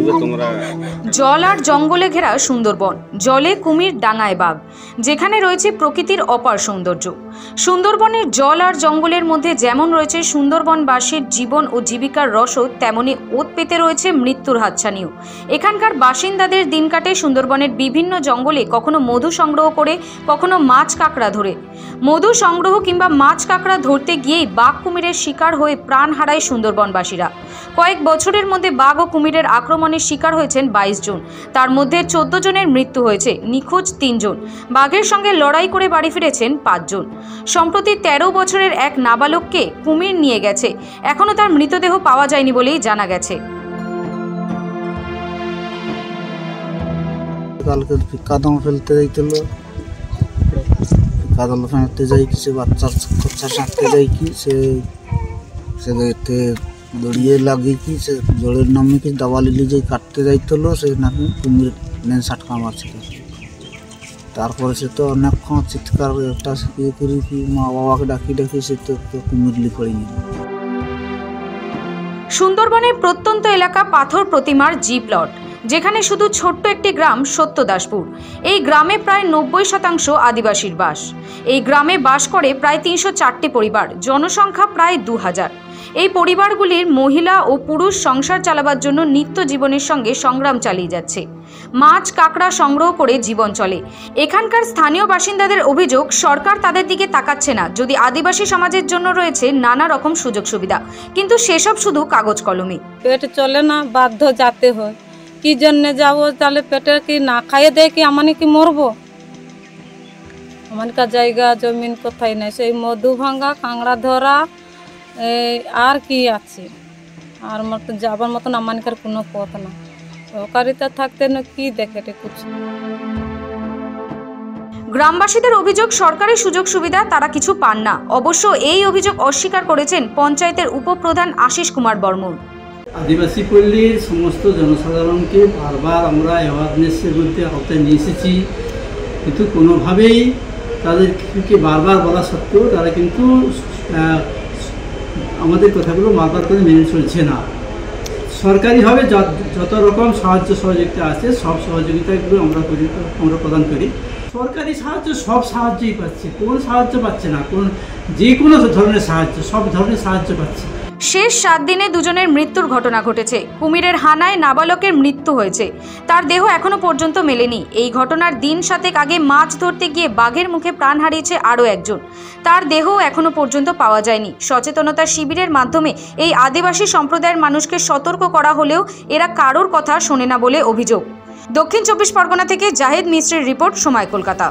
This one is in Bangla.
করবে তোমরা? জল আর জঙ্গলে ঘেরা সুন্দরবন, জলে কুমির, ডাঙায় বাঘ, যেখানে রয়েছে প্রকৃতির অপার সৌন্দর্য। সুন্দরবনের জল আর জঙ্গলের মধ্যে যেমন রয়েছে সুন্দরবনবাসীর জীবন ও জীবিকার রসদ, তেমনি ওত পেতে রয়েছে মৃত্যুর হাতছানিও। এখানকার বাসিন্দাদের দিন কাটে সুন্দরবনের বিভিন্ন জঙ্গলে, কখনো মধু সংগ্রহ করে, কখনো মাছ কাঁকড়া ধরে। মধু সংগ্রহ কিংবা মাছ কাঁকড়া ধরতে গিয়েই বাঘ কুমিরের শিকার হয়ে প্রাণ হারায় সুন্দরবনবাসীরা। কয়েক বছরের মধ্যে বাঘ ও কুমিরের আক্রমণের শিকার হয়েছেন 22 জন, তার মধ্যে 14 জনের মৃত্যু হয়েছে, নিখোঁজ 3 জন। বাঘের সঙ্গে লড়াই করে বাড়ি ফিরেছেন 5 জন। সম্প্রতি 13 বছরের এক নাবালককে কুমির নিয়ে গেছে, এখনো তার মৃতদেহ পাওয়া যায়নি বলেই জানা গেছে। কালকে কাদম ফেলতে যাইছিল, কাদম ফেলতে যাই কি সে বাচ্চা সাঁকতে যাই কি সে দড়িয়ে লাগিয়ে কি সে জলের নামে কি দাবালিলি যে কাটতে যাইছিল, সে নাকি কুমির মেন সাটকা মারছিল। তারপরে সে তো অনেকক্ষণ চিৎকার একটা ইয়ে করি কি মা বাবাকে ডাকি সে তো কুমিরলি পড়েনি। সুন্দরবনের প্রত্যন্ত এলাকা পাথর প্রতিমার জি প্লট, যেখানে শুধু ছোট্ট একটি গ্রাম সত্যদাসপুর। এই গ্রামে প্রায় 90% আদিবাসীর বাস। এই গ্রামে বাস করে প্রায় 304টি পরিবার, জনসংখ্যা প্রায় 2000। এই পরিবারগুলির মহিলা ও পুরুষ সংসার চালাবার জন্য নিত্য জীবনের সঙ্গে সংগ্রাম চালিয়ে যাচ্ছে। মাছ কাঁকড়া সংগ্রহ করে জীবন চলে। এখানকার স্থানীয় বাসিন্দাদের অভিযোগ, সরকার তাদের দিকে তাকাচ্ছে না। যদি আদিবাসী সমাজের জন্য রয়েছে নানা রকম সুযোগ সুবিধা, কিন্তু সেসব শুধু কাগজ কলমে। পেট চলে না, বাধ্য যেতে হয়। কি জন্য যাবো? তাহলে পেটের কি না খাইয়ে দেয় কি আমি কি মরবো? আমানকার জায়গা জমিন কোথায় নাই, সেই মধু ভাঙা, কাঁকড়া ধরা, আর কি আছে? আর মতন যাবার মতন আমানকার কোনো পথ না। সরকারিতা থাকতে না কি দেখে কিছু। গ্রামবাসীদের অভিযোগ, সরকারি সুযোগ সুবিধা তারা কিছু পান না। অবশ্য এই অভিযোগ অস্বীকার করেছেন পঞ্চায়েতের উপপ্রধান আশিস কুমার বর্মন। আদিবাসী পল্লীর সমস্ত জনসাধারণকে বারবার আমরা অ্যাওয়ারনেসের মধ্যে আওতায় নিয়ে এসেছি, কিন্তু কোনোভাবেই তাদেরকে বারবার বলা সত্ত্বেও তারা কিন্তু আমাদের কথাগুলো বারবার করে মেনে চলছে না। সরকারিভাবে যত রকম সাহায্য সহযোগিতা আছে সব সহযোগিতাগুলো আমরা প্রদান করি। সরকারি সাহায্য সব সাহায্যই পাচ্ছে, কোন সাহায্য পাচ্ছে না? যে কোনো ধরনের সাহায্য, সব ধরনের সাহায্য পাচ্ছে। শেষ 7 দিনে 2 জনের মৃত্যুর ঘটনা ঘটেছে। কুমিরের হানায় নাবালকের মৃত্যু হয়েছে, তার দেহ এখনো পর্যন্ত মেলেনি। এই ঘটনার দিন 7 আগে মাছ ধরতে গিয়ে বাঘের মুখে প্রাণ হারিয়েছে আরও একজন, তার দেহ এখনো পর্যন্ত পাওয়া যায়নি। সচেতনতা শিবিরের মাধ্যমে এই আদিবাসী সম্প্রদায়ের মানুষকে সতর্ক করা হলেও এরা কারোর কথা শোনে না বলে অভিযোগ। দক্ষিণ 24 পরগনা থেকে জাহিদ মিস্ত্রির রিপোর্ট, সময় কলকাতা।